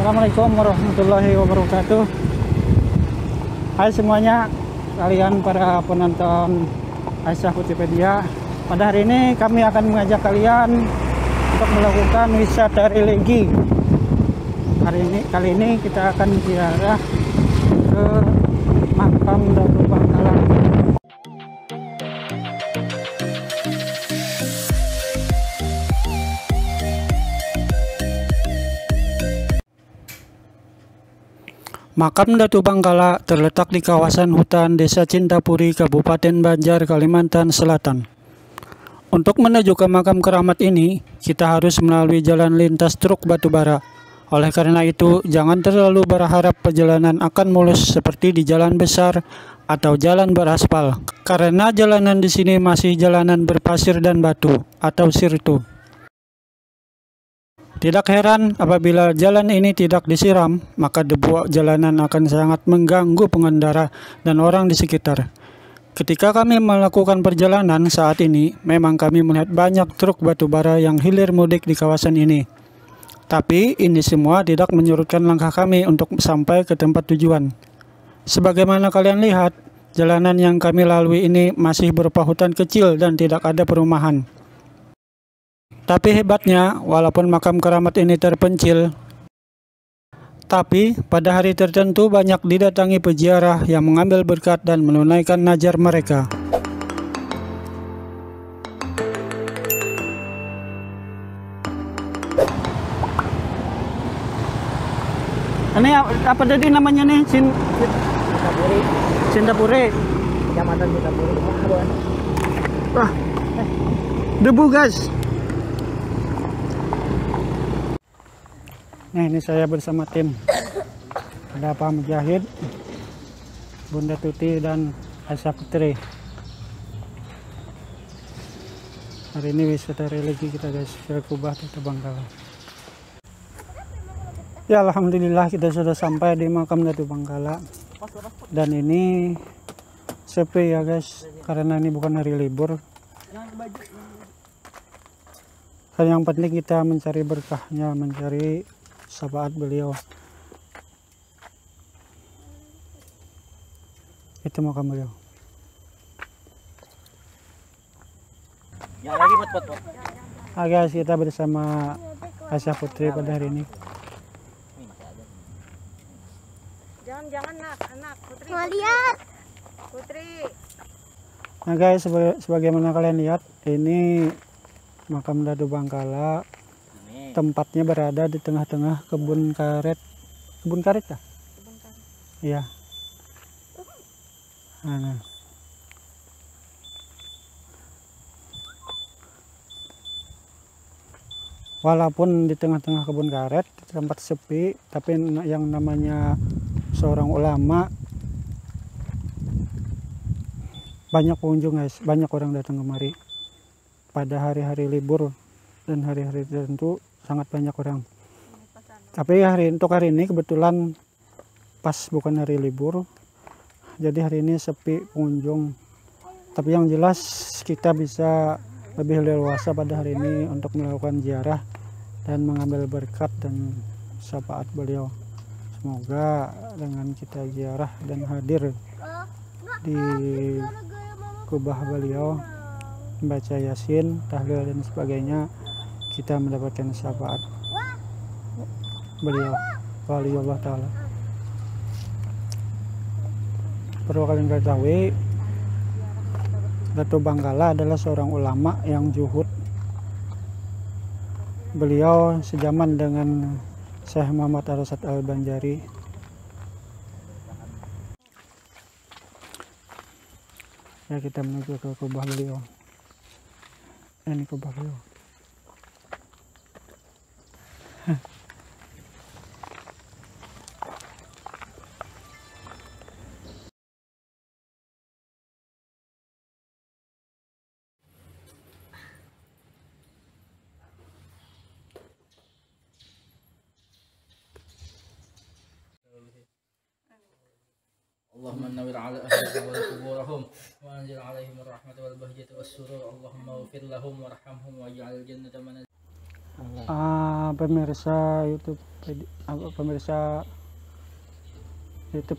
Assalamualaikum warahmatullahi wabarakatuh. Hai semuanya, kalian para penonton Aisyah Putipedia. Pada hari ini kami akan mengajak kalian untuk melakukan wisata religi. Kali ini kita akan ziarah ke makam Datu Bangkala. Makam Datu Bangkala terletak di kawasan hutan Desa Cintapuri, Kabupaten Banjar, Kalimantan Selatan. Untuk menuju ke makam keramat ini, kita harus melalui jalan lintas truk batubara. Oleh karena itu, jangan terlalu berharap perjalanan akan mulus seperti di jalan besar atau jalan beraspal, karena jalanan di sini masih jalanan berpasir dan batu atau sirtu. Tidak heran apabila jalan ini tidak disiram, maka debu jalanan akan sangat mengganggu pengendara dan orang di sekitar. Ketika kami melakukan perjalanan saat ini, memang kami melihat banyak truk batubara yang hilir mudik di kawasan ini. Tapi ini semua tidak menyurutkan langkah kami untuk sampai ke tempat tujuan. Sebagaimana kalian lihat, jalanan yang kami lalui ini masih berupa hutan kecil dan tidak ada perumahan. Tapi hebatnya, walaupun makam keramat ini terpencil, tapi pada hari tertentu banyak didatangi peziarah yang mengambil berkat dan menunaikan nazar mereka. Ini apa tadi namanya nih? Cintapuri. Cintapuri. Kecamatan Cintapuri. Wah, debu guys. Nah, ini saya bersama tim. Ada Pak Mujahid, Bunda Tuti, dan Aisyah Putri. Hari ini wisata religi kita guys, ke Kubah Datu Bangkala. Ya, alhamdulillah kita sudah sampai di makam Datu Bangkala. Dan ini sepi ya guys, karena ini bukan hari libur. Dan yang penting kita mencari berkahnya, mencari syafaat beliau. Itu makam beliau. Yang lagi pot. Guys, kita bersama Aisyah Putri pada hari ini. Jangan anak Putri. Mau lihat Putri. Nah guys, sebagaimana kalian lihat, ini makam Datu Bangkala. Tempatnya berada di tengah-tengah kebun karet. Kebun karet kah? Kebun karet. Iya. Nah. Walaupun di tengah-tengah kebun karet, tempat sepi, tapi yang namanya seorang ulama, banyak pengunjung guys, banyak orang datang kemari pada hari-hari libur dan hari-hari tertentu, sangat banyak orang. Tapi untuk hari ini kebetulan pas bukan hari libur, jadi hari ini sepi pengunjung. Tapi yang jelas kita bisa lebih leluasa pada hari ini untuk melakukan ziarah dan mengambil berkat dan syafaat beliau. Semoga dengan kita ziarah dan hadir di kubah beliau, membaca Yasin, tahlil dan sebagainya, kita mendapatkan syafaat beliau, wali Allah Ta'ala. Perlu kalian ketahui, Datu Bangkala adalah seorang ulama yang zuhud. Beliau sejaman dengan Syekh Muhammad Arsyad Al-Banjari. Ya, kita menuju ke kubah beliau. Ini kubah beliau. Allahumma nawwir ala ahli quburahum wa anzil alaihim ar-rahmata wal bahjata was surur. Allahumma ighfir lahum warhamhum waj'al jannata manazil. pemirsa YouTube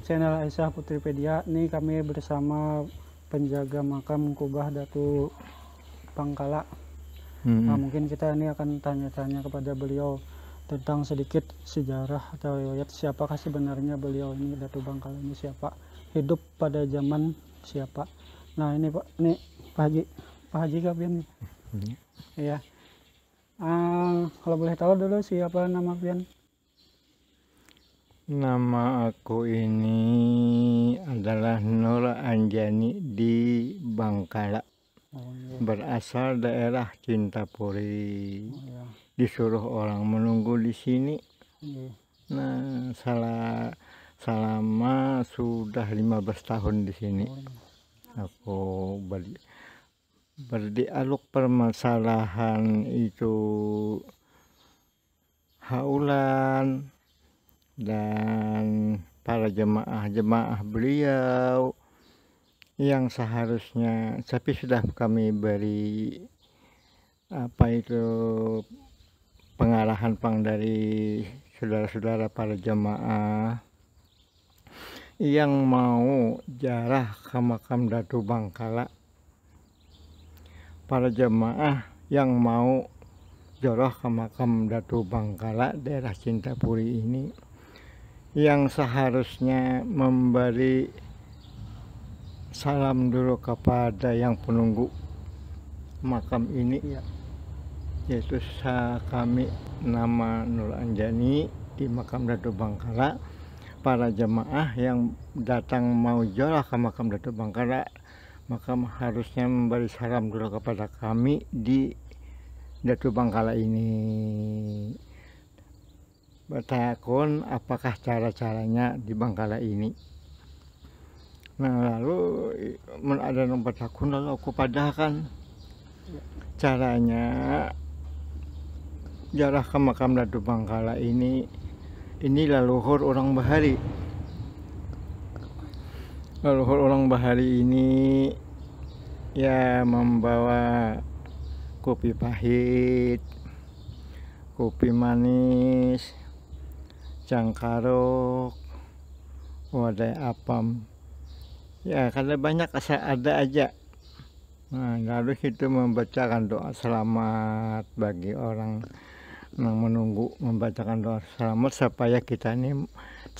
channel Aisyah Putripedia. Nih kami bersama penjaga makam Kubah Datu Bangkala. Nah, mungkin kita ini akan tanya-tanya kepada beliau tentang sedikit sejarah atau riwayat siapakah sebenarnya beliau ini, Datu Bangkala ini siapa, hidup pada zaman siapa. Nah ini Pak, nih Pak Haji Kapian nih. Iya. Kalau boleh tahu dulu siapa nama Pian? Nama aku ini adalah Nur Anjani di Bangkala. Oh, iya. Berasal daerah Cintapuri. Oh, iya. Disuruh orang menunggu di sini. Iya. Nah, selama sudah 15 tahun di sini. Oh, iya. Aku berdialog permasalahan itu haulan dan para jemaah beliau yang seharusnya, tapi sudah kami beri pengarahan dari saudara-saudara para jemaah yang mau ziarah ke makam Datu Bangkala. Para jemaah yang mau ziarah ke makam Datu Bangkala daerah Cintapuri ini, yang seharusnya memberi salam dulu kepada yang penunggu makam ini, Iya. yaitu kami nama Nur Anjani di makam Datu Bangkala. Para jemaah yang datang mau ziarah ke makam Datu Bangkala, maka harusnya memberi salam dulu kepada kami di Datu Bangkala ini. Bertakun apakah cara-caranya di Bangkala ini. Nah, lalu ada nomor takun, lalu aku padahkan caranya ziarah ke makam Datu Bangkala ini leluhur orang Bahari. Leluhur orang Bahari ini ya membawa kopi pahit, kopi manis, cangkarok, wadai apam. Ya, karena banyak ada aja. Nah, lalu itu membacakan doa selamat bagi orang yang menunggu, membacakan doa selamat supaya kita ini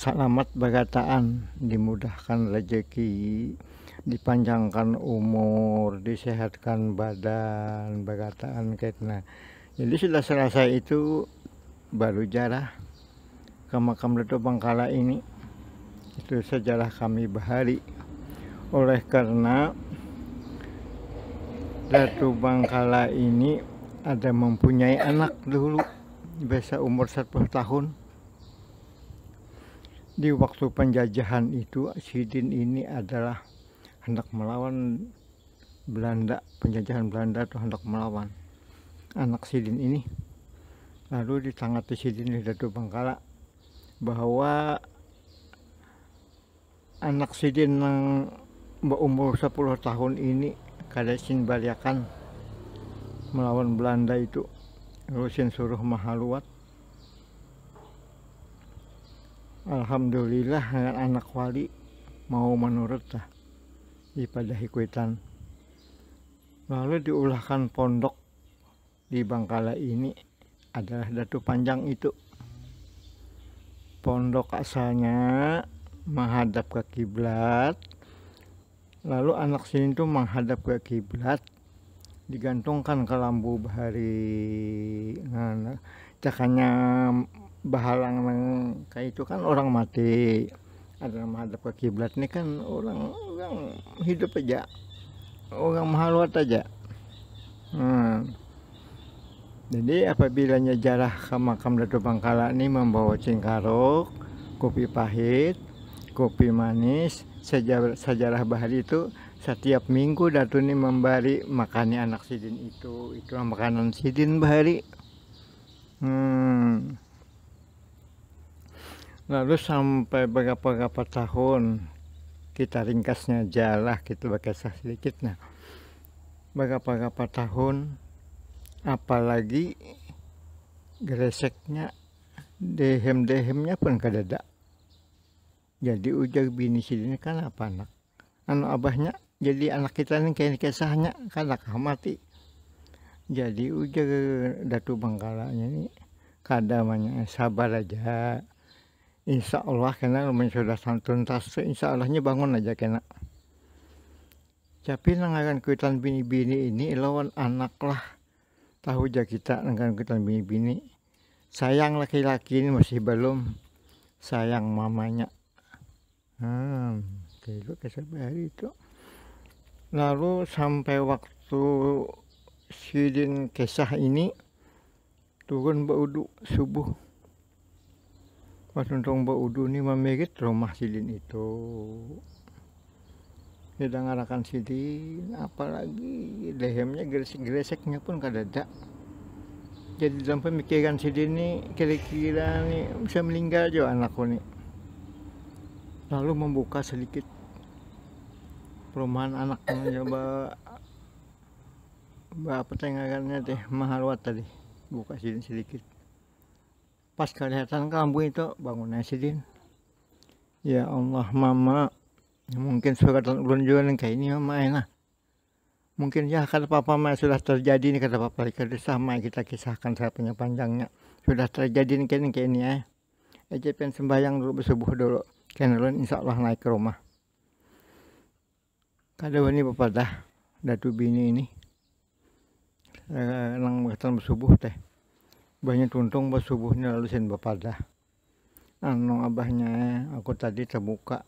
selamat bagataan, dimudahkan rezeki, dipanjangkan umur, disehatkan badan, bagataan kaitna. Jadi sudah selesai itu baru ziarah ke makam Datu Bangkala ini. Itu sejarah kami Bahari. Oleh karena Datu Bangkala ini ada mempunyai anak dulu, biasa umur 10 tahun. Di waktu penjajahan itu, Sidin ini adalah hendak melawan Belanda, penjajahan Belanda itu hendak melawan anak Sidin ini. Lalu ditangati Sidin di Datu Bangkala bahwa anak Sidin yang berumur 10 tahun ini kada sin baliakan melawan Belanda itu. Lalu sin suruh mahaluat. Alhamdulillah anak wali mau menurut lah pada hikuitan. Lalu diulahkan pondok di Bangkala ini adalah Datu Panjang itu. Pondok asalnya menghadap ke kiblat. Lalu anak sini tuh menghadap ke kiblat, digantungkan ke lampu Bahari. Nah, cakanya bahalang kayak itu kan orang mati, ada menghadap ke kiblat ini kan orang hidup aja, orang mahaluat aja. Jadi apabila ziarah ke makam Datu Bangkala ini membawa cingkarok, kopi pahit, kopi manis. Sejarah Bahari itu setiap minggu Datu ini memberi makani anak Sidin itu makanan Sidin Bahari. Lalu sampai beberapa tahun, kita ringkasnya jalah kita berkisah sedikit. Nah, beberapa tahun, apalagi Greseknya dehem-dehemnya pun kadada. Jadi ujag bini sidin kan apa anak anu abahnya jadi anak kita nih kayak kisahnya kan mati. Jadi ujag datu bangkalanya nih kadamanya sabar aja. Insya Allah kena sudah tuntas, insya Allahnya bangun aja kena. Tapi nangakan kuitan bini-bini ini lawan anak lah. Tahu aja kita nangakan kuitan bini-bini. Sayang laki-laki ini masih belum sayang mamanya. Kayak kesehari itu. Lalu sampai waktu sidin kisah ini turun baudu subuh. Pas untung baudu ini memegit rumah sidin itu. Dia ngarakan sidin, apalagi lehemnya gresek-greseknya pun kadada. Jadi dalam pemikiran sidin ini kira-kira nih bisa meninggal aja anakku nih. Lalu membuka sedikit perumahan anaknya coba apa tengarannya teh mahalwat tadi buka sidin sedikit. Pas kelihatan kamu itu bangunnya sidin. Ya Allah mama, mungkin suratan ulun juga kayak ini mama enak. Mungkin ya kata papa mah sudah terjadi nih kata papa kita sama kita kisahkan saya punya panjangnya sudah terjadi nih kayak ini ya. Aja pengen sembahyang dulu bersubuh dulu. Kenalun insya Allah naik ke rumah. Kada wani bapak dah datu bini ini nang berketan bersubuh teh banyak tuntung bersubuhnya lalu sen bapak dah anu abahnya aku tadi terbuka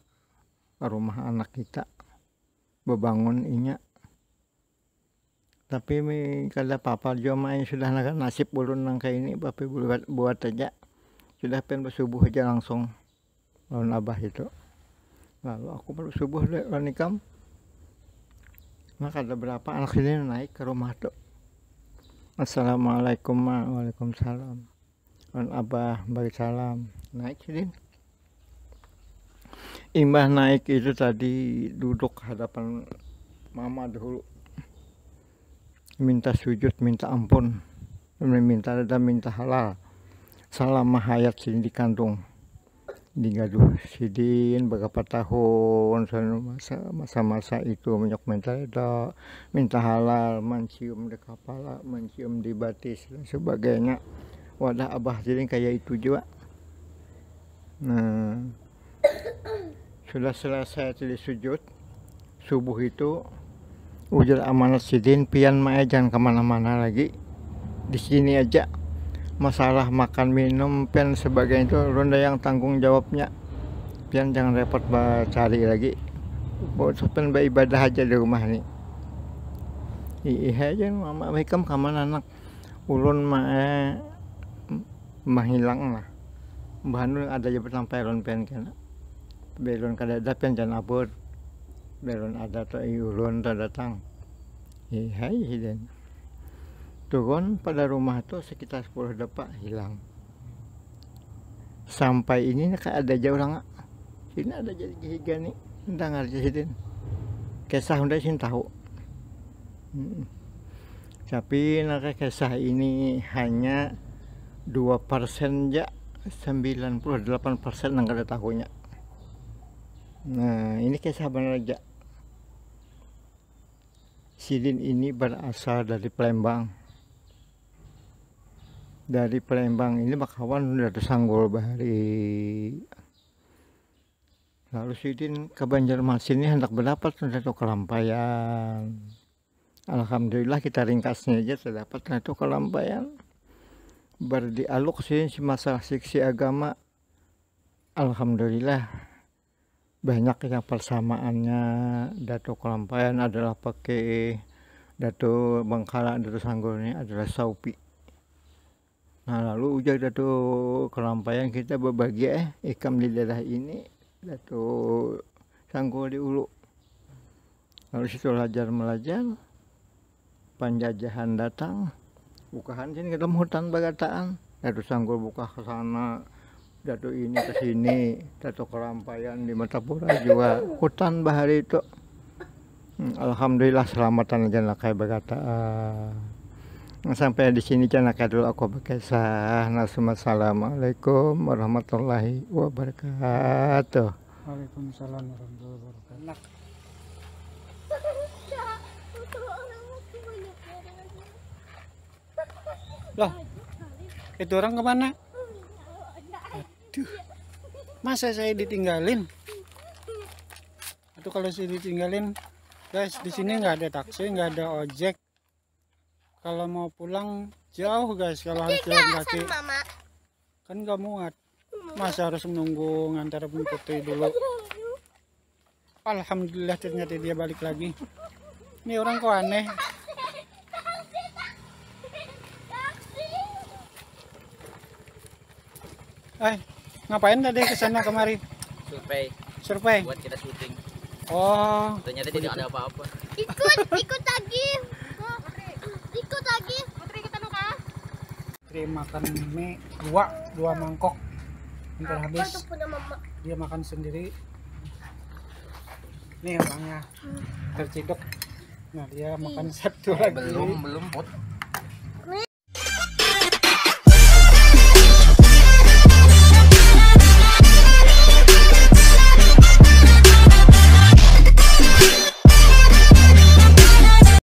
rumah anak kita bebangun inya tapi kada papa joma sudah nasib ulun nang kayak ini bapak buat aja sudah pengen bersubuh aja langsung lawan abah itu. Lalu aku baru subuh deh nikam. Nah ada berapa anak ini naik ke rumah tuh. Assalamualaikum ma, waalaikumsalam. Lawan abah bagi salam. Naik sidin. Imbah naik itu tadi duduk hadapan mama dulu. Minta sujud, minta ampun. Minta halal. Salam mahayat sidin di kantung. Digaduh sidin beberapa tahun masa-masa itu menyok minta halal, mencium di kepala, mencium di batis dan sebagainya. Wadah abah sidin kayak itu juga. Nah, sudah selesai tadi sujud subuh itu ujar amanat sidin pian mae jangan kemana-mana lagi di sini aja. Masalah makan minum pian sebagainya itu ronda yang tanggung jawabnya pian jangan repot cari lagi buat pian beribadah aja di rumah nih iya aja mama hikam kaman anak ulun mah hilang lah bahan ada aja sampai ron pian kena belon kada ada pian jangan abur belon ada tuh ulun tak datang iya dan turun pada rumah tuh sekitar 10 depak hilang. Sampai ini kayak ada aja orang sini ada jadi higa nih tentang aja sidin. Kisah udah sih tahu. Tapi nak kisah ini hanya 2% ya 98% yang kada tahunya. Nah ini kisah benar aja. Sidin ini berasal dari Palembang. Dari Palembang ini bakawan udah tersanggul bahari. Lalu sidin ke Banjarmasin ini hendak berdapat satu kelampayan. Alhamdulillah kita ringkasnya aja terdapat satu kelampayan. Berdialog sih si masalah siksi agama. Alhamdulillah banyak yang persamaannya. Dato kelampayan adalah pakai Dato Bangkala, Dato Sanggulnya adalah Saupi. Nah lalu ujar Dato kelampayan kita berbagi ikam di daerah ini Dato Sanggul di Ulu. Lalu situ belajar penjajahan datang bukahan sini ke dalam hutan bagataan Dato Sanggul buka ke sana Dato ini ke sini Dato kelampayan di Matapura juga hutan bahari itu. Alhamdulillah selamatan aja lah kayak bagataan. Sampai di sini channel dulu aku berkisah. Assalamualaikum warahmatullahi wabarakatuh. Waalaikumsalam warahmatullahi wabarakatuh. Loh, itu orang kemana? Aduh, masa saya ditinggalin? Atau kalau saya ditinggalin, guys, di sini nggak ada taksi, nggak ada ojek. Kalau mau pulang jauh, guys. Kalau harus jalan kaki, kan nggak muat. Masa harus menunggu ngantar Bun Putri dulu. Alhamdulillah ternyata dia balik lagi. Ini orang kok aneh. Ngapain tadi ke sana kemari? Survei. Buat kita syuting. Oh, Ternyata tidak ada apa-apa. Ikut lagi. Ikut lagi. Putri kita nuka. terima makan mie dua mangkok. Hampir habis. Punya mama. Dia makan sendiri. Nih orangnya terciduk. Nah, dia makan satu lagi. Belum, Put.